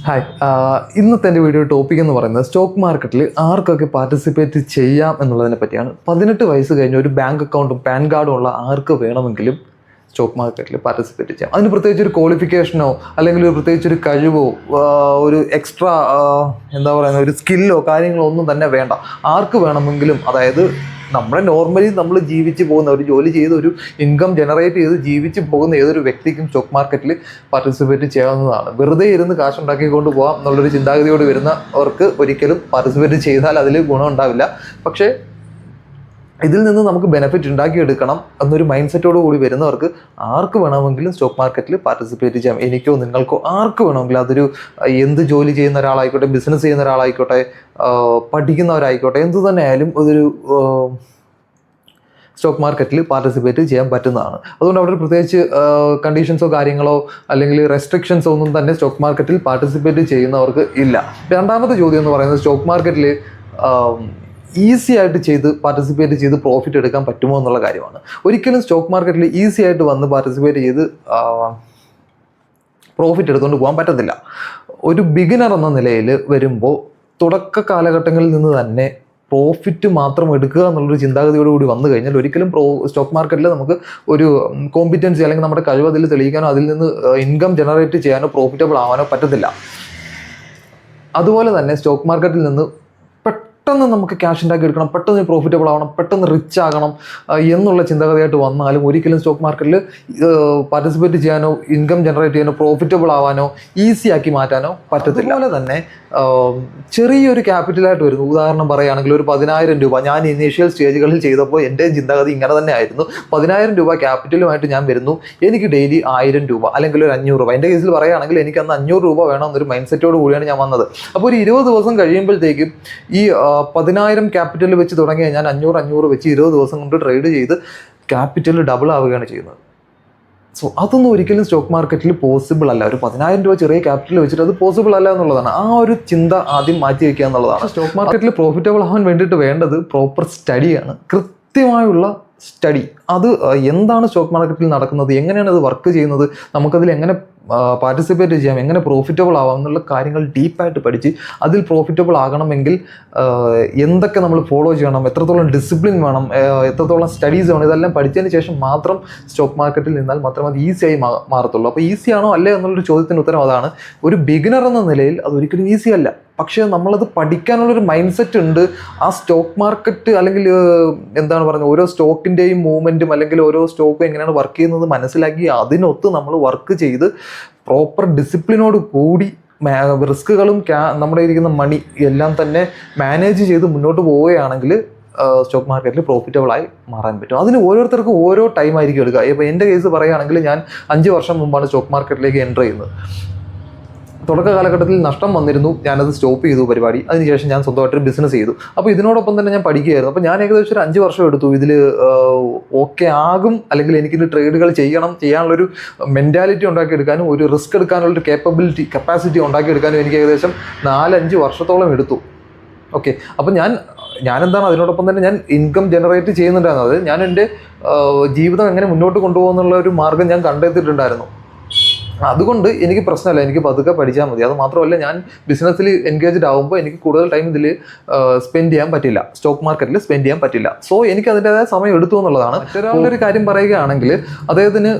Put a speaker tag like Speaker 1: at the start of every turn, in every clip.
Speaker 1: Hi, ഇന്നത്തെ എൻ്റെ video topic എന്ന് പറയുന്നത് സ്റ്റോക്ക് മാർക്കറ്റിൽ ആർക്കൊക്കെ പാർട്ടിസിപ്പേറ്റ് ചെയ്യാം എന്നുള്ളതിനെ പറ്റിയാണ്. 18 വയസ്സ് കഴിഞ്ഞ ഒരു ബാങ്ക് അക്കൗണ്ടും പാൻ കാർഡും ഉള്ള ആർക്ക് വേണമെങ്കിലും സ്റ്റോക്ക് മാർക്കറ്റിൽ പാർട്ടിസിപ്പേറ്റ് ചെയ്യാം. അതിന് പ്രത്യേകിച്ച് ഒരു ക്വാളിഫിക്കേഷനോ അല്ലെങ്കിൽ ഒരു പ്രത്യേകിച്ച് ഒരു കഴിവോ ഒരു എക്സ്ട്രാ ഒരു സ്കില്ലോ കാര്യങ്ങളോ ഒന്നും തന്നെ വേണ്ട. ആർക്ക് വേണമെങ്കിലും, അതായത് നോർമലി നമ്മൾ ജീവിച്ച് പോകുന്ന ഒരു ജോലി ചെയ്ത് ഒരു ഇൻകം ജനറേറ്റ് ചെയ്ത് ജീവിച്ച് പോകുന്ന ഏതൊരു വ്യക്തിക്കും സ്റ്റോക്ക് മാർക്കറ്റിൽ പാർട്ടിസിപ്പേറ്റ് ചെയ്യാവുന്നതാണ്. വെറുതെ ഇരുന്ന് കാശുണ്ടാക്കിക്കൊണ്ട് പോകാം എന്നുള്ളൊരു ചിന്താഗതിയോട് വരുന്നവർക്ക് ഒരിക്കലും പാർട്ടിസിപ്പേറ്റ് ചെയ്താൽ അതിൽ ഗുണം ഉണ്ടാവില്ല. പക്ഷേ ഇതിൽ നിന്ന് നമുക്ക് ബെനിഫിറ്റ് ഉണ്ടാക്കിയെടുക്കണം എന്നൊരു മൈൻഡ് സെറ്റോട് കൂടി വരുന്നവർക്ക് ആർക്ക് വേണമെങ്കിലും സ്റ്റോക്ക് മാർക്കറ്റിൽ പാർട്ടിസിപ്പേറ്റ് ചെയ്യാം. എനിക്കോ നിങ്ങൾക്കോ ആർക്ക് വേണമെങ്കിലും, അതൊരു എന്ത് ജോലി ചെയ്യുന്ന ഒരാളായിക്കോട്ടെ, ബിസിനസ് ചെയ്യുന്ന ഒരാളായിക്കോട്ടെ, പഠിക്കുന്നവരായിക്കോട്ടെ, എന്തു തന്നെ ആയാലും അതൊരു സ്റ്റോക്ക് മാർക്കറ്റിൽ പാർട്ടിസിപ്പേറ്റ് ചെയ്യാൻ പറ്റുന്നതാണ്. അതുകൊണ്ട് അവിടെ പ്രത്യേകിച്ച് കണ്ടീഷൻസോ കാര്യങ്ങളോ അല്ലെങ്കിൽ റെസ്ട്രിക്ഷൻസോ ഒന്നും തന്നെ സ്റ്റോക്ക് മാർക്കറ്റിൽ പാർട്ടിസിപ്പേറ്റ് ചെയ്യുന്നവർക്ക് ഇല്ല. രണ്ടാമത്തെ ചോദ്യം എന്ന് പറയുന്നത്, സ്റ്റോക്ക് മാർക്കറ്റിൽ ഈസി ആയിട്ട് പാർട്ടിസിപ്പേറ്റ് ചെയ്ത് പ്രോഫിറ്റ് എടുക്കാൻ പറ്റുമോ എന്നുള്ള കാര്യമാണ്. ഒരിക്കലും സ്റ്റോക്ക് മാർക്കറ്റിൽ ഈസി ആയിട്ട് വന്ന് പാർട്ടിസിപ്പേറ്റ് ചെയ്ത് പ്രോഫിറ്റ് എടുത്തുകൊണ്ട് പോകാൻ പറ്റത്തില്ല. ഒരു ബിഗിനർ എന്ന നിലയിൽ വരുമ്പോൾ തുടക്ക കാലഘട്ടങ്ങളിൽ നിന്ന് തന്നെ പ്രോഫിറ്റ് മാത്രം എടുക്കുക എന്നുള്ളൊരു ചിന്താഗതിയോടുകൂടി വന്നു കഴിഞ്ഞാൽ ഒരിക്കലും സ്റ്റോക്ക് മാർക്കറ്റിൽ നമുക്ക് ഒരു കോമ്പിറ്റൻസി അല്ലെങ്കിൽ നമ്മുടെ കഴിവ് അതിൽ തെളിയിക്കാനോ അതിൽ നിന്ന് ഇൻകം ജനറേറ്റ് ചെയ്യാനോ പ്രോഫിറ്റബിൾ ആവാനോ പറ്റത്തില്ല. അതുപോലെ തന്നെ സ്റ്റോക്ക് മാർക്കറ്റിൽ നിന്ന് പെട്ടെന്ന് നമുക്ക് ക്യാഷ് ഉണ്ടാക്കി എടുക്കണം, പെട്ടെന്ന് പ്രോഫിറ്റബിൾ ആവണം, പെട്ടെന്ന് റിച്ച് ആകണം എന്നുള്ള ചിന്താഗതിയായിട്ട് വന്നാലും ഒരിക്കലും സ്റ്റോക്ക് മാർക്കറ്റിൽ പാർട്ടിസിപ്പേറ്റ് ചെയ്യാനോ ഇൻകം ജനറേറ്റ് ചെയ്യാനോ പ്രോഫിറ്റബിൾ ആവാനോ ഈസി ആക്കി മാറ്റാനോ പറ്റത്തില്ല. അതുപോലെ തന്നെ ചെറിയൊരു ക്യാപിറ്റലായിട്ട് വരുന്നു. ഉദാഹരണം പറയുകയാണെങ്കിൽ ഒരു 10,000 രൂപ ഞാൻ ഇനീഷ്യൽ സ്റ്റേജുകളിൽ ചെയ്തപ്പോൾ എൻ്റെ ചിന്താഗതി ഇങ്ങനെ തന്നെ ആയിരുന്നു. 10,000 രൂപ ക്യാപിറ്റലുമായിട്ട് ഞാൻ വരുന്നു, എനിക്ക് ഡെയിലി 1000 രൂപ അല്ലെങ്കിൽ ഒരു 500 രൂപ. എൻ്റെ കേസിൽ പറയുകയാണെങ്കിൽ എനിക്ക് അന്ന് 500 രൂപ വേണം എന്നൊരു മൈൻഡ് സെറ്റോട് കൂടിയാണ് ഞാൻ വന്നത്. അപ്പോൾ ഒരു 20 ദിവസം കഴിയുമ്പോഴത്തേക്കും ഈ 10,000 ക്യാപിറ്റൽ വെച്ച് തുടങ്ങിയ ഞാൻ 500 വെച്ച് 20 ദിവസം കൊണ്ട് ട്രേഡ് ചെയ്ത് ക്യാപിറ്റൽ ഡബിൾ ആവുകയാണ് ചെയ്യുന്നത്. സോ അതൊന്നും ഒരിക്കലും സ്റ്റോക്ക് മാർക്കറ്റിൽ പോസിബിൾ അല്ല. ഒരു 10,000 രൂപ ചെറിയ ക്യാപിറ്റൽ വെച്ചിട്ട് അത് പോസിബിൾ അല്ല എന്നുള്ളതാണ്. ആ ഒരു ചിന്ത ആദ്യം മാറ്റി വയ്ക്കുക എന്നുള്ളതാണ്. സ്റ്റോക്ക് മാർക്കറ്റിൽ പ്രോഫിറ്റബിൾ ആവാൻ വേണ്ടിയിട്ട് വേണ്ടത് പ്രോപ്പർ സ്റ്റഡിയാണ്, കൃത്യമായുള്ള സ്റ്റഡി. അത് എന്താണ് സ്റ്റോക്ക് മാർക്കറ്റിൽ നടക്കുന്നത്, എങ്ങനെയാണ് അത് വർക്ക് ചെയ്യുന്നത്, നമുക്കതിൽ എങ്ങനെ പാർട്ടിസിപ്പേറ്റ് ചെയ്യാം, എങ്ങനെ പ്രോഫിറ്റബിൾ ആവാം എന്നുള്ള കാര്യങ്ങൾ ഡീപ്പായിട്ട് പഠിച്ച് അതിൽ പ്രോഫിറ്റബിൾ ആകണമെങ്കിൽ എന്തൊക്കെ നമ്മൾ ഫോളോ ചെയ്യണം, എത്രത്തോളം ഡിസിപ്ലിൻ വേണം, എത്രത്തോളം സ്റ്റഡീസ് വേണം, ഇതെല്ലാം പഠിച്ചതിന് ശേഷം മാത്രം സ്റ്റോക്ക് മാർക്കറ്റിൽ നിന്നാൽ മാത്രമേ അത് ഈസിയായി മാറത്തുള്ളൂ. അപ്പോൾ ഈസി ആണോ അല്ലേ എന്നുള്ളൊരു ചോദ്യത്തിന് ഉത്തരം അതാണ്. ഒരു ബിഗിനർ എന്ന നിലയിൽ അത് ഒരിക്കലും ഈസി അല്ല. പക്ഷേ നമ്മളത് പഠിക്കാനുള്ളൊരു മൈൻഡ് സെറ്റ് ഉണ്ട്. ആ സ്റ്റോക്ക് മാർക്കറ്റ് അല്ലെങ്കിൽ ഓരോ സ്റ്റോക്കിൻ്റെയും മൂവ്മെൻറ്റും അല്ലെങ്കിൽ ഓരോ സ്റ്റോക്കും എങ്ങനെയാണ് വർക്ക് ചെയ്യുന്നത് മനസ്സിലാക്കി അതിനൊത്ത് നമ്മൾ വർക്ക് ചെയ്ത് പ്രോപ്പർ ഡിസിപ്ലിനോട് കൂടി റിസ്കുകളും നമ്മുടെ ഇരിക്കുന്ന മണി എല്ലാം തന്നെ മാനേജ് ചെയ്ത് മുന്നോട്ട് പോവുകയാണെങ്കിൽ സ്റ്റോക്ക് മാർക്കറ്റിൽ പ്രോഫിറ്റബിളായി മാറാൻ പറ്റും. അതിന് ഓരോരുത്തർക്കും ഓരോ ടൈം ആയിരിക്കും എടുക്കുക. ഇപ്പോൾ എൻ്റെ കേസ് പറയുകയാണെങ്കിൽ ഞാൻ 5 വർഷം മുമ്പാണ് സ്റ്റോക്ക് മാർക്കറ്റിലേക്ക് എൻ്റർ ചെയ്യുന്നത്. തുടക്ക കാലഘട്ടത്തിൽ നഷ്ടം വന്നിരുന്നു, ഞാനത് സ്റ്റോപ്പ് ചെയ്തു പരിപാടി. അതിനുശേഷം ഞാൻ സ്വന്തമായിട്ടൊരു ബിസിനസ് ചെയ്തു. അപ്പോൾ ഇതിനോടൊപ്പം തന്നെ ഞാൻ പഠിക്കുകയായിരുന്നു. അപ്പോൾ ഞാൻ ഏകദേശം ഒരു 5 വർഷം എടുത്തു ഇതിൽ ഓക്കെ ആകും, അല്ലെങ്കിൽ എനിക്കിത് ട്രേഡുകൾ ചെയ്യാനുള്ളൊരു മെൻറ്റാലിറ്റി ഉണ്ടാക്കിയെടുക്കാനും ഒരു റിസ്ക് എടുക്കാനുള്ളൊരു കപ്പാസിറ്റി ഉണ്ടാക്കിയെടുക്കാനും എനിക്ക് ഏകദേശം 4-5 വർഷത്തോളം എടുത്തു. ഓക്കെ, അപ്പോൾ ഞാനെന്താണ് അതിനോടൊപ്പം തന്നെ ഞാൻ ഇൻകം ജനറേറ്റ് ചെയ്യുന്നുണ്ടായിരുന്നു. അത് ഞാൻ എൻ്റെ ജീവിതം എങ്ങനെ മുന്നോട്ട് കൊണ്ടുപോകുന്നുള്ള ഒരു മാർഗ്ഗം ഞാൻ കണ്ടെത്തിയിട്ടുണ്ടായിരുന്നു. അതുകൊണ്ട് എനിക്ക് പ്രശ്നമല്ല, എനിക്ക് പതുക്കെ പഠിച്ചാൽ മതി. അത് മാത്രമല്ല, ഞാൻ ബിസിനസ്സിൽ എൻഗേജ്ഡ് ആകുമ്പോൾ എനിക്ക് കൂടുതൽ ടൈം ഇതിൽ സ്പെൻഡ് ചെയ്യാൻ പറ്റില്ല, സ്റ്റോക്ക് മാർക്കറ്റിൽ സ്പെൻഡ് ചെയ്യാൻ പറ്റില്ല. സോ എനിക്ക് അതിൻ്റെതായ സമയം എടുത്തു എന്നുള്ളതാണ്. മറ്റൊരാളുടെ ഒരു കാര്യം പറയുകയാണെങ്കിൽ അദ്ദേഹത്തിന്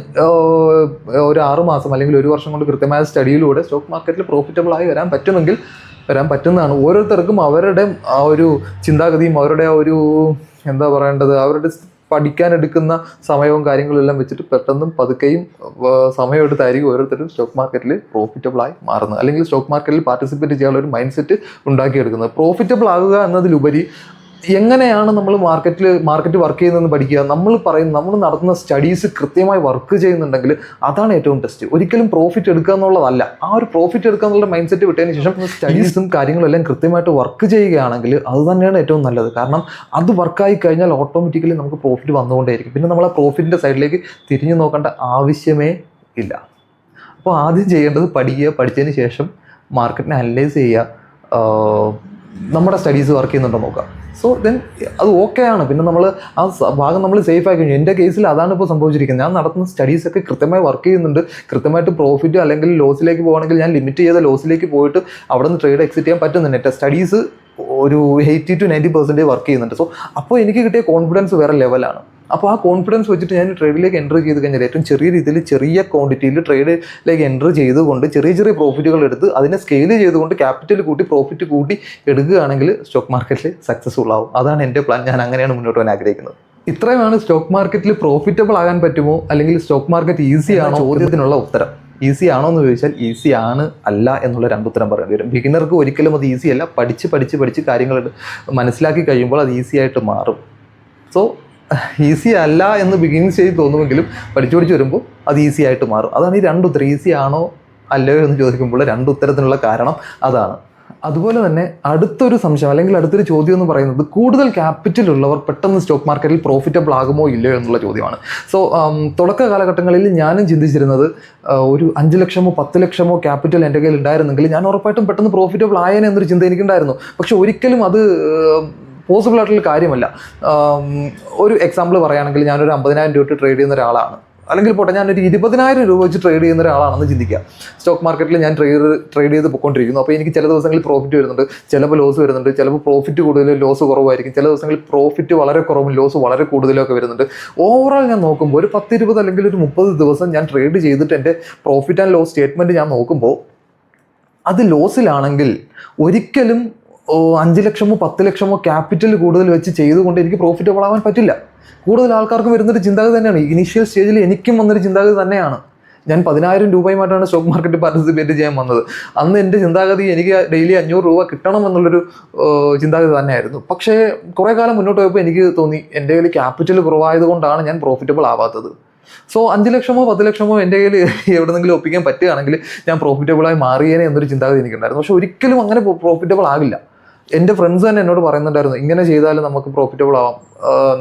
Speaker 1: ഒരു 6 മാസം അല്ലെങ്കിൽ 1 വർഷം കൊണ്ട് കൃത്യമായ സ്റ്റഡിയിലൂടെ സ്റ്റോക്ക് മാർക്കറ്റിൽ പ്രോഫിറ്റബിൾ ആയി വരാൻ പറ്റുന്നതാണ്. ഓരോരുത്തർക്കും അവരുടെ ആ ഒരു ചിന്താഗതിയും അവരുടെ ആ ഒരു അവരുടെ പഠിക്കാനെടുക്കുന്ന സമയവും കാര്യങ്ങളെല്ലാം വെച്ചിട്ട് പെട്ടെന്നും പതുക്കെയും സമയമെടുത്തായിരിക്കും ഓരോരുത്തരും സ്റ്റോക്ക് മാർക്കറ്റിൽ പ്രോഫിറ്റബിളായി മാറുന്നത്, അല്ലെങ്കിൽ സ്റ്റോക്ക് മാർക്കറ്റിൽ പാർട്ടിസിപ്പേറ്റ് ചെയ്യാനുള്ള ഒരു മൈൻഡ് സെറ്റ് ഉണ്ടാക്കിയെടുക്കുന്നത്. പ്രോഫിറ്റബിൾ ആകുക എന്നതിലുപരി എങ്ങനെയാണ് നമ്മൾ മാർക്കറ്റ് വർക്ക് ചെയ്യുന്നതെന്ന് പഠിക്കുക. നമ്മൾ നടത്തുന്ന സ്റ്റഡീസ് കൃത്യമായി വർക്ക് ചെയ്യുന്നുണ്ടെങ്കിൽ അതാണ് ഏറ്റവും ടെസ്റ്റ്. ഒരിക്കലും പ്രോഫിറ്റ് എടുക്കുക എന്നുള്ളതല്ല. ആ ഒരു പ്രോഫിറ്റ് എടുക്കുക എന്നുള്ള മൈൻഡ് സെറ്റ് വിട്ടതിന് ശേഷം സ്റ്റഡീസും കാര്യങ്ങളും എല്ലാം കൃത്യമായിട്ട് വർക്ക് ചെയ്യുകയാണെങ്കിൽ അത് തന്നെയാണ് ഏറ്റവും നല്ലത്. കാരണം അത് വർക്കായി കഴിഞ്ഞാൽ ഓട്ടോമാറ്റിക്കലി നമുക്ക് പ്രോഫിറ്റ് വന്നുകൊണ്ടേയിരിക്കും. പിന്നെ നമ്മൾ ആ പ്രോഫിറ്റിൻ്റെ സൈഡിലേക്ക് തിരിഞ്ഞു നോക്കേണ്ട ആവശ്യമേ ഇല്ല. അപ്പോൾ ആദ്യം ചെയ്യേണ്ടത് പഠിച്ചതിന് ശേഷം മാർക്കറ്റിനെ അനലൈസ് ചെയ്യുക, നമ്മുടെ സ്റ്റഡീസ് വർക്ക് ചെയ്യുന്നുണ്ടോ നോക്കുക. സോ ദെൻ അത് ഓക്കെ ആണ്. പിന്നെ നമ്മൾ ആ ഭാഗം നമ്മൾ സേഫ് ആയി കഴിഞ്ഞു. എൻ്റെ കേസിൽ അതാണ് ഇപ്പോൾ സംഭവിച്ചിരിക്കുന്നത്. ഞാൻ നടത്തുന്ന സ്റ്റഡീസൊക്കെ കൃത്യമായി വർക്ക് ചെയ്യുന്നുണ്ട്. കൃത്യമായിട്ട് പ്രോഫിറ്റ് അല്ലെങ്കിൽ ലോസിലേക്ക് പോകുകയാണെങ്കിൽ ഞാൻ ലിമിറ്റ് ചെയ്ത ലോസിലേക്ക് പോയിട്ട് അവിടെ നിന്ന് ട്രേഡ് എക്സിറ്റ് ചെയ്യാൻ പറ്റുന്നുണ്ട്. എൻ്റെ സ്റ്റഡീസ് ഒരു 80 to 90% വർക്ക് ചെയ്യുന്നുണ്ട്. സോ അപ്പോൾ എനിക്ക് കിട്ടിയ കോൺഫിഡൻസ് വേറെ ലെവലാണ്. അപ്പോൾ ആ കോൺഫിഡൻസ് വെച്ചിട്ട് ഞാൻ ട്രേഡിലേക്ക് എൻ്റർ ചെയ്ത് കഴിഞ്ഞാൽ ഏറ്റവും ചെറിയ രീതിയിൽ ചെറിയ ക്വാണ്ടിറ്റിയിൽ ട്രേഡിലേക്ക് എൻ്റർ ചെയ്തുകൊണ്ട് ചെറിയ ചെറിയ പ്രോഫിറ്റുകൾ എടുത്ത് അതിനെ സ്കെയിൽ ചെയ്തുകൊണ്ട് ക്യാപിറ്റൽ കൂട്ടി പ്രോഫിറ്റ് കൂട്ടി എടുക്കുകയാണെങ്കിൽ സ്റ്റോക്ക് മാർക്കറ്റിൽ സക്സസ്ഫുൾ ആവും. അതാണ് എൻ്റെ പ്ലാൻ. ഞാൻ അങ്ങനെയാണ് മുന്നോട്ട് പോകാൻ ആഗ്രഹിക്കുന്നത്. ഇത്രയുമാണ് സ്റ്റോക്ക് മാർക്കറ്റിൽ പ്രോഫിറ്റബിൾ ആകാൻ പറ്റുമോ അല്ലെങ്കിൽ സ്റ്റോക്ക് മാർക്കറ്റ് ഈസി ആണോ ചോദ്യത്തിനുള്ള ഉത്തരം. ഈസി ആണോ എന്ന് ചോദിച്ചാൽ ഈസി ആണ് അല്ല എന്നുള്ള രണ്ടുത്തരം പറയേണ്ടി വരും. ബിഗിനർക്ക് ഒരിക്കലും അത് ഈസി അല്ല. പഠിച്ച് കാര്യങ്ങൾ മനസ്സിലാക്കി കഴിയുമ്പോൾ അത് ഈസി ആയിട്ട് മാറും. സോ ഈസി അല്ല എന്ന് ബിഗിനിങ് സ്റ്റേജിൽ തോന്നുമെങ്കിലും പഠിച്ച് വരുമ്പോൾ അത് ഈസി ആയിട്ട് മാറും. അതാണ് ഈ രണ്ടുത്തരം. ഈസി ആണോ അല്ലയോ എന്ന് ചോദിക്കുമ്പോൾ രണ്ടുത്തരത്തിനുള്ള കാരണം അതാണ്. അതുപോലെ തന്നെ അടുത്തൊരു സംശയം അല്ലെങ്കിൽ അടുത്തൊരു ചോദ്യം എന്ന് പറയുന്നത് കൂടുതൽ ക്യാപിറ്റൽ ഉള്ളവർ പെട്ടെന്ന് സ്റ്റോക്ക് മാർക്കറ്റിൽ പ്രോഫിറ്റബിൾ ആകുമോ ഇല്ലയോ എന്നുള്ള ചോദ്യമാണ്. സോ തുടക്ക കാലഘട്ടങ്ങളിൽ ഞാനും ചിന്തിച്ചിരുന്നത് ഒരു 5 ലക്ഷമോ 10 ലക്ഷമോ ക്യാപിറ്റൽ എൻ്റെ കയ്യിൽ ഉണ്ടായിരുന്നെങ്കിൽ ഞാൻ ഉറപ്പായിട്ടും പെട്ടെന്ന് പ്രോഫിറ്റബിൾ ആയേനെ എന്നൊരു ചിന്ത എനിക്കുണ്ടായിരുന്നു. പക്ഷെ ഒരിക്കലും അത് പോസിബിൾ ആയിട്ടുള്ള കാര്യമല്ല. ഒരു എക്സാമ്പിൾ പറയുകയാണെങ്കിൽ ഞാനൊരു 50,000 രൂപ ട്രേഡ് ചെയ്യുന്ന ഒരാളാണ്. അല്ലെങ്കിൽ പോട്ടെ ഞാനൊരു 20,000 രൂപ വെച്ച് ട്രേഡ് ചെയ്യുന്ന ഒരാളാണെന്ന് ചിന്തിക്കുക. സ്റ്റോക്ക് മാർക്കറ്റിൽ ഞാൻ ട്രേഡ് ചെയ്ത് പോയിക്കൊണ്ടിരിക്കുന്നു. അപ്പോൾ എനിക്ക് ചില ദിവസങ്ങളിൽ പ്രോഫിറ്റ് വരുന്നുണ്ട്, ചിലപ്പോൾ ലോസ് വരുന്നുണ്ട്, ചിലപ്പോൾ പ്രോഫിറ്റ് കൂടുതലും ലോസ് കുറവായിരിക്കും, ചില ദിവസങ്ങളിൽ പ്രോഫിറ്റ് വളരെ കുറവും ലോസ് വളരെ കൂടുതലൊക്കെ വരുന്നുണ്ട്. ഓവറോൾ ഞാൻ നോക്കുമ്പോൾ ഒരു 10-20 അല്ലെങ്കിൽ ഒരു 30 ദിവസം ഞാൻ ട്രേഡ് ചെയ്തിട്ട് എൻ്റെ പ്രോഫിറ്റ് ആൻഡ് ലോസ് സ്റ്റേറ്റ്മെൻറ്റ് ഞാൻ നോക്കുമ്പോൾ അത് ലോസിലാണെങ്കിൽ ഒരിക്കലും 5 ലക്ഷമോ 10 ലക്ഷമോ ക്യാപിറ്റൽ കൂടുതൽ വെച്ച് ചെയ്തുകൊണ്ട് എനിക്ക് പ്രോഫിറ്റബിൾ ആവാൻ പറ്റില്ല. കൂടുതൽ ആൾക്കാർക്കും വരുന്നൊരു ചിന്താഗതി തന്നെയാണ്. ഇനീഷ്യൽ സ്റ്റേജിൽ എനിക്കും വന്നൊരു ചിന്താഗതി തന്നെയാണ്. ഞാൻ 10,000 രൂപയുമായിട്ടാണ് സ്റ്റോക്ക് മാർക്കറ്റിൽ പാർട്ടിസിപ്പേറ്റ് ചെയ്യാൻ വന്നത്. അന്ന് എൻ്റെ ചിന്താഗതി എനിക്ക് ഡെയിലി 500 രൂപ കിട്ടണം എന്നുള്ളൊരു ചിന്താഗതി തന്നെയായിരുന്നു. പക്ഷേ കുറേ കാലം മുന്നോട്ട് പോയപ്പോൾ എനിക്ക് തോന്നി എൻ്റെ കയ്യിൽ ക്യാപിറ്റൽ കുറവായതുകൊണ്ടാണ് ഞാൻ പ്രോഫിറ്റബിൾ ആവാത്തത്. സോ 5 ലക്ഷമോ 10 ലക്ഷമോ എൻ്റെ കയ്യിൽ എവിടെന്നെങ്കിലും ഒപ്പിക്കാൻ പറ്റുകയാണെങ്കിൽ ഞാൻ പ്രോഫിറ്റബിളായി മാറിയേനെ എന്നൊരു ചിന്താഗതി എനിക്കുണ്ടായിരുന്നു. പക്ഷെ ഒരിക്കലും അങ്ങനെ പ്രോഫിറ്റബിൾ ആകില്ല. എൻ്റെ ഫ്രണ്ട്സ് തന്നെ എന്നോട് പറയുന്നുണ്ടായിരുന്നു, ഇങ്ങനെ ചെയ്താൽ നമുക്ക് പ്രോഫിറ്റബിൾ ആവാം,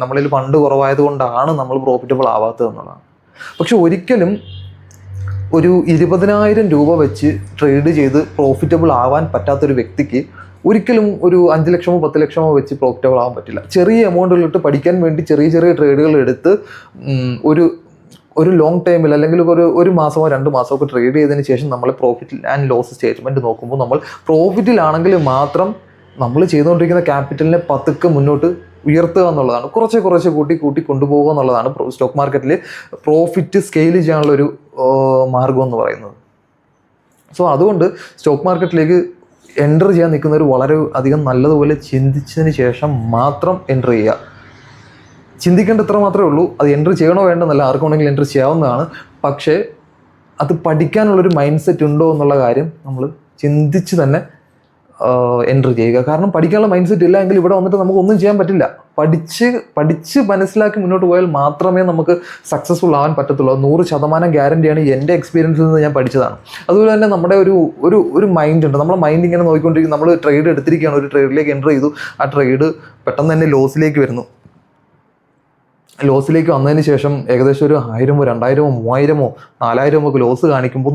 Speaker 1: നമ്മളിൽ ഫണ്ട് കുറവായതുകൊണ്ടാണ് നമ്മൾ പ്രോഫിറ്റബിൾ ആവാത്തത് എന്നുള്ളതാണ്. പക്ഷെ ഒരിക്കലും ഒരു 20,000 രൂപ വെച്ച് ട്രേഡ് ചെയ്ത് പ്രോഫിറ്റബിൾ ആവാൻ പറ്റാത്തൊരു വ്യക്തിക്ക് ഒരിക്കലും ഒരു 5 ലക്ഷമോ 10 ലക്ഷമോ വെച്ച് പ്രോഫിറ്റബിൾ ആവാൻ പറ്റില്ല. ചെറിയ എമൗണ്ടുകളിട്ട് പഠിക്കാൻ വേണ്ടി ചെറിയ ചെറിയ ട്രേഡുകൾ എടുത്ത് ഒരു ലോങ് ടൈമിൽ അല്ലെങ്കിൽ ഒരു മാസമോ 2 മാസമോ ഒക്കെ ട്രേഡ് ചെയ്തതിന് ശേഷം നമ്മൾ പ്രോഫിറ്റ് ആൻഡ് ലോസ് സ്റ്റേറ്റ്മെൻറ്റ് നോക്കുമ്പോൾ നമ്മൾ പ്രോഫിറ്റിലാണെങ്കിൽ മാത്രം നമ്മൾ ചെയ്തുകൊണ്ടിരിക്കുന്ന ക്യാപിറ്റലിനെ പതുക്കെ മുന്നോട്ട് ഉയർത്തുക എന്നുള്ളതാണ്. കുറച്ച് കൂട്ടി കൊണ്ടുപോകുക എന്നുള്ളതാണ് സ്റ്റോക്ക് മാർക്കറ്റിൽ പ്രോഫിറ്റ് സ്കെയിൽ ചെയ്യാനുള്ളൊരു മാർഗം എന്ന് പറയുന്നത്. സോ അതുകൊണ്ട് സ്റ്റോക്ക് മാർക്കറ്റിലേക്ക് എൻ്റർ ചെയ്യാൻ നിൽക്കുന്നവർ വളരെ അധികം നല്ലതുപോലെ ചിന്തിച്ചതിന് ശേഷം മാത്രം എൻ്റർ ചെയ്യുക. ചിന്തിക്കേണ്ട ഇത്ര മാത്രമേ ഉള്ളൂ. അത് എൻ്റർ ചെയ്യണോ വേണ്ടെന്നല്ല, ആർക്കും വേണമെങ്കിൽ എൻ്റർ ചെയ്യാവുന്നതാണ്. പക്ഷേ അത് പഠിക്കാനുള്ളൊരു മൈൻഡ് സെറ്റ് ഉണ്ടോ എന്നുള്ള കാര്യം നമ്മൾ ചിന്തിച്ച് തന്നെ എൻ്റർ ചെയ്യുക. കാരണം പഠിക്കാനുള്ള മൈൻഡ് സെറ്റ് ഇല്ല എങ്കിൽ ഇവിടെ വന്നിട്ട് നമുക്ക് ഒന്നും ചെയ്യാൻ പറ്റില്ല. പഠിച്ച് മനസ്സിലാക്കി മുന്നോട്ട് പോയാൽ മാത്രമേ നമുക്ക് സക്സസ്ഫുൾ ആവാൻ പറ്റത്തുള്ളൂ. 100% ഗ്യാരണ്ടിയാണ്. എൻ്റെ എക്സ്പീരിയൻസിൽ നിന്ന് ഞാൻ പഠിച്ചതാണ്. അതുപോലെ തന്നെ നമ്മുടെ ഒരു മൈൻഡ് ഉണ്ട്. നമ്മളെ മൈൻഡ് ഇങ്ങനെ നോക്കിക്കൊണ്ടിരിക്കും. നമ്മൾ ട്രേഡ് എടുത്തിരിക്കുകയാണ്, ഒരു ട്രേഡിലേക്ക് എൻ്റർ ചെയ്തു, ആ ട്രേഡ് പെട്ടെന്ന് തന്നെ ലോസിലേക്ക് വരുന്നു. ലോസിലേക്ക് വന്നതിന് ശേഷം ഏകദേശം ഒരു 1000, 2000, 3000, 4000 ഒക്കെ ലോസ് കാണിക്കുമ്പോൾ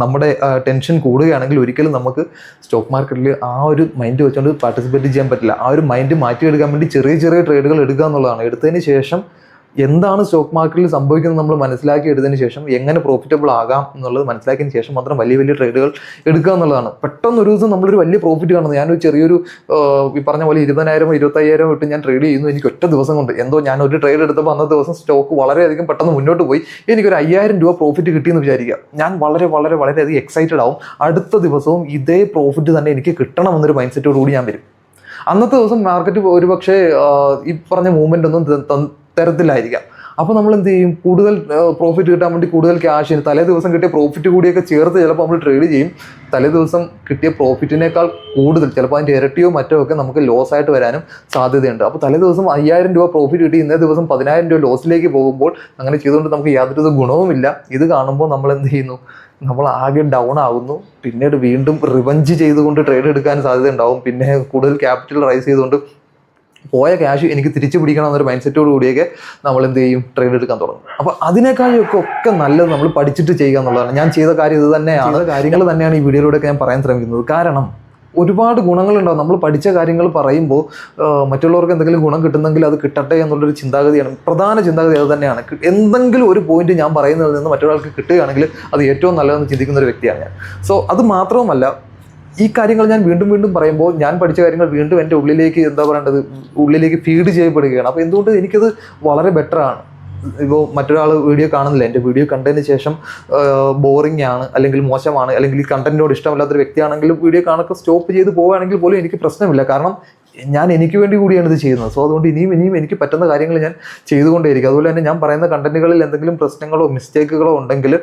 Speaker 1: നമ്മുടെ ടെൻഷൻ കൂടുകയാണെങ്കിൽ ഒരിക്കലും നമുക്ക് സ്റ്റോക്ക് മാർക്കറ്റിൽ ആ ഒരു മൈൻഡ് വെച്ചുകൊണ്ട് പാർട്ടിസിപ്പേറ്റ് ചെയ്യാൻ പറ്റില്ല. ആ ഒരു മൈൻഡ് മാറ്റിയെടുക്കാൻ വേണ്ടി ചെറിയ ട്രേഡുകൾ എടുക്കുക എന്നുള്ളതാണ്. എടുത്തതിന് ശേഷം എന്താണ് സ്റ്റോക്ക് മാർക്കറ്റിൽ സംഭവിക്കുന്നത് നമ്മൾ മനസ്സിലാക്കി എടുത്തതിന് ശേഷം എങ്ങനെ പ്രോഫിറ്റബിൾ ആകാം എന്നുള്ളത് മനസ്സിലാക്കിയതിന് ശേഷം മാത്രം വലിയ ട്രേഡുകൾ എടുക്കുക എന്നുള്ളതാണ്. പെട്ടെന്ന് ഒരു ദിവസം നമ്മളൊരു വലിയ പ്രോഫിറ്റ് കാണുന്നത്. ഞാനൊരു ചെറിയൊരു ഈ പറഞ്ഞ പോലെ 20,000 25,000 ഇട്ട് ഞാൻ ട്രേഡ് ചെയ്യുന്നു. എനിക്ക് ഒറ്റ ദിവസം കൊണ്ട് എന്തോ ഞാൻ ഒരു ട്രേഡ് എടുത്തപ്പോൾ അന്നത്തെ ദിവസം സ്റ്റോക്ക് വളരെയധികം പെട്ടെന്ന് മുന്നോട്ട് പോയി. എനിക്കൊരു 5,000 രൂപ പ്രോഫിറ്റ് കിട്ടിയെന്ന് വിചാരിക്കുക. ഞാൻ വളരെയധികം എക്സൈറ്റഡ് ആവും. അടുത്ത ദിവസവും ഇതേ പ്രോഫിറ്റ് തന്നെ എനിക്ക് കിട്ടണമെന്നൊരു മൈൻഡ് സെറ്റോട് കൂടി ഞാൻ വരും. അന്നത്തെ ദിവസം മാർക്കറ്റ് ഒരുപക്ഷെ ഈ പറഞ്ഞ മൂവ്മെൻ്റ് ഒന്നും തരത്തിലായിരിക്കാം. അപ്പോൾ നമ്മൾ എന്ത് ചെയ്യും? കൂടുതൽ പ്രോഫിറ്റ് കിട്ടാൻ വേണ്ടി കൂടുതൽ ക്യാഷ് തലേ ദിവസം കിട്ടിയ പ്രോഫിറ്റ് കൂടിയൊക്കെ ചേർത്ത് ചിലപ്പോൾ നമ്മൾ ട്രേഡ് ചെയ്യും. തലേ ദിവസം കിട്ടിയ പ്രോഫിറ്റിനേക്കാൾ കൂടുതൽ ചിലപ്പോൾ അതിൻ്റെ ഇരട്ടിയോ മറ്റോ ഒക്കെ നമുക്ക് ലോസ് ആയിട്ട് വരാനും സാധ്യതയുണ്ട്. അപ്പോൾ തലേ ദിവസം 5,000 രൂപ പ്രോഫിറ്റ് കിട്ടി, ഇന്നേ ദിവസം 10,000 രൂപ ലോസിലേക്ക് പോകുമ്പോൾ അങ്ങനെ ചെയ്തുകൊണ്ട് നമുക്ക് യാതൊരു ഗുണവുമില്ല. ഇത് കാണുമ്പോൾ നമ്മൾ എന്ത് ചെയ്യുന്നു? നമ്മൾ ആകെ ഡൗൺ ആകുന്നു. പിന്നീട് വീണ്ടും റിവഞ്ച് ചെയ്തുകൊണ്ട് ട്രേഡ് എടുക്കാൻ സാധ്യത ഉണ്ടാവും. പിന്നെ കൂടുതൽ ക്യാപിറ്റൽ റൈസ് ചെയ്തുകൊണ്ട് പോയ ക്യാഷ് എനിക്ക് തിരിച്ചു പിടിക്കണം എന്നൊരു മൈൻഡ് സെറ്റോട് കൂടിയൊക്കെ നമ്മൾ എന്ത് ചെയ്യും? ട്രേഡ് എടുക്കാൻ തുടങ്ങും. അപ്പോൾ അതിനേക്കാളൊക്കെ നല്ലത് നമ്മൾ പഠിച്ചിട്ട് ചെയ്യുക എന്നുള്ളതാണ്. ഞാൻ ചെയ്ത കാര്യം ഇത് തന്നെയാണ്. കാര്യങ്ങൾ തന്നെയാണ് ഈ വീഡിയോയിലൂടെയൊക്കെ ഞാൻ പറയാൻ ശ്രമിക്കുന്നത്. കാരണം ഒരുപാട് ഗുണങ്ങളുണ്ടാവും. നമ്മൾ പഠിച്ച കാര്യങ്ങൾ പറയുമ്പോൾ മറ്റുള്ളവർക്ക് എന്തെങ്കിലും ഗുണം കിട്ടുന്നെങ്കിൽ അത് കിട്ടട്ടെ എന്നുള്ളൊരു ചിന്താഗതിയാണ്, പ്രധാന ചിന്താഗതി അത് തന്നെയാണ്. എന്തെങ്കിലും ഒരു പോയിന്റ് ഞാൻ പറയുന്നതിൽ നിന്ന് മറ്റൊരാൾക്ക് കിട്ടുകയാണെങ്കിൽ അത് ഏറ്റവും നല്ലതെന്ന് ചിന്തിക്കുന്ന ഒരു വ്യക്തിയാണ് ഞാൻ. സോ അത് മാത്രവുമല്ല, ഈ കാര്യങ്ങൾ ഞാൻ വീണ്ടും വീണ്ടും പറയുമ്പോൾ ഞാൻ പഠിച്ച കാര്യങ്ങൾ വീണ്ടും എൻ്റെ ഉള്ളിലേക്ക് ഉള്ളിലേക്ക് ഫീഡ് ചെയ്യപ്പെടുകയാണ്. അപ്പോൾ എന്തുകൊണ്ട് എനിക്കത് വളരെ ബെറ്ററാണ്. ഇപ്പോൾ മറ്റൊരാൾ വീഡിയോ കാണുന്നില്ല, എൻ്റെ വീഡിയോ കണ്ടതിന് ശേഷം ബോറിംഗ് ആണ്, അല്ലെങ്കിൽ മോശമാണ്, അല്ലെങ്കിൽ ഈ കണ്ടന്റിനോട് ഇഷ്ടമില്ലാത്തൊരു വ്യക്തിയാണെങ്കിലും വീഡിയോ കാണൊക്കെ സ്റ്റോപ്പ് ചെയ്ത് പോവുകയാണെങ്കിൽ പോലും എനിക്ക് പ്രശ്നമില്ല. കാരണം ഞാൻ എനിക്ക് വേണ്ടി കൂടിയാണ് ഇത് ചെയ്യുന്നത്. സോ അതുകൊണ്ട് ഇനിയും എനിക്ക് പറ്റുന്ന കാര്യങ്ങൾ ഞാൻ ചെയ്തുകൊണ്ടേയിരിക്കും. അതുപോലെ തന്നെ ഞാൻ പറയുന്ന കണ്ടന്റുകളിൽ എന്തെങ്കിലും പ്രശ്നങ്ങളോ മിസ്റ്റേക്കുകളോ ഉണ്ടെങ്കിൽ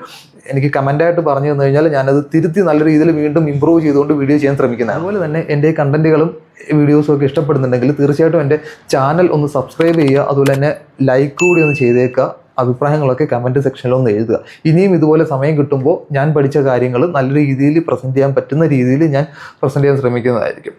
Speaker 1: എനിക്ക് കമൻ്റായിട്ട് പറഞ്ഞു തന്നു കഴിഞ്ഞാൽ ഞാനത് തിരുത്തി നല്ല രീതിയിൽ വീണ്ടും ഇമ്പ്രൂവ് ചെയ്തുകൊണ്ട് വീഡിയോ ചെയ്യാൻ ശ്രമിക്കുന്നത്. അതുപോലെ തന്നെ എൻ്റെ കണ്ടന്റുകളും വീഡിയോസും ഒക്കെ ഇഷ്ടപ്പെടുന്നുണ്ടെങ്കിൽ തീർച്ചയായിട്ടും എൻ്റെ ചാനൽ ഒന്ന് സബ്സ്ക്രൈബ് ചെയ്യുക. അതുപോലെ തന്നെ ലൈക്ക് കൂടി ഒന്ന് ചെയ്തേക്കുക. അഭിപ്രായങ്ങളൊക്കെ കമൻറ്റ് സെക്ഷനിൽ ഒന്ന് എഴുതുക. ഇനിയും ഇതുപോലെ സമയം കിട്ടുമ്പോൾ ഞാൻ പഠിച്ച കാര്യങ്ങൾ നല്ല രീതിയിൽ പ്രസൻറ്റ് ചെയ്യാൻ പറ്റുന്ന രീതിയിൽ ഞാൻ പ്രസൻറ്റ് ചെയ്യാൻ ശ്രമിക്കുന്നതായിരിക്കും.